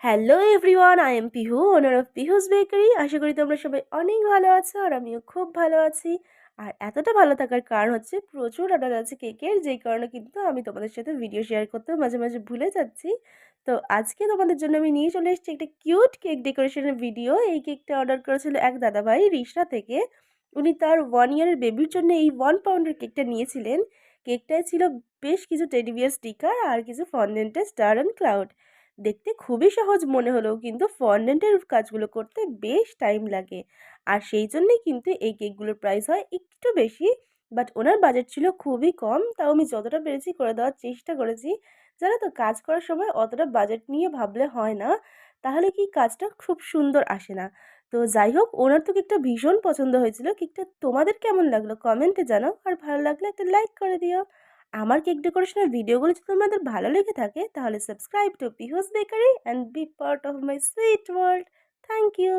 Hello everyone, I am Pihu, owner of Pihu's bakery. আশা করি তোমরা সবাই অনেক ভালো আছো আর আমিও খুব ভালো আছি। আর এতটা ভালো থাকার কারণ হচ্ছে প্রচুর অর্ডার আছে কেকের, যেই কারণে কিন্তু আমি তোমাদের সাথে ভিডিও শেয়ার করতেও মাঝে মাঝে ভুলে যাচ্ছি। তো আজকে তোমাদের জন্য আমি নিয়ে চলে এসেছি একটা কিউট কেক ডেকোরেশনের ভিডিও। এই কেকটা অর্ডার করেছিল এক দাদাভাই রিষড়া থেকে। উনি তার 1 ইয়ারের বেবির জন্য এই 1 পাউন্ডের কেকটা নিয়েছিলেন। কেকটায় ছিল বেশ কিছু টেডি বিয়ার স্টিকার আর কিছু ফন্ডেন্টের স্টার অ্যান্ড ক্লাউড। দেখতে খুবই সহজ মনে হলেও কিন্তু ফন্ডেন্টের কাজগুলো করতে বেশ টাইম লাগে। আর সেই জন্যই কিন্তু এই কেকগুলোর প্রাইস হয় একটু বেশি। বাট ওনার বাজেট ছিল খুবই কম, তাও আমি যতটা পেরেছি করে দেওয়ার চেষ্টা করেছি। জানো তো, কাজ করার সময় অতটা বাজেট নিয়ে ভাবলে হয় না, তাহলে কি কাজটা খুব সুন্দর আসে না। তো যাই হোক, ওনার তো কেকটা ভীষণ পছন্দ হয়েছিল। কেকটা তোমাদের কেমন লাগলো কমেন্টে জানাও, আর ভালো লাগলে একটা লাইক করে দিও। আমার কেক ডেকোরেশনের ভিডিওগুলো যদি তোমাদের ভালো লেগে থাকে তাহলে subscribe to Pihu's bakery and be part of my sweet world. Thank you.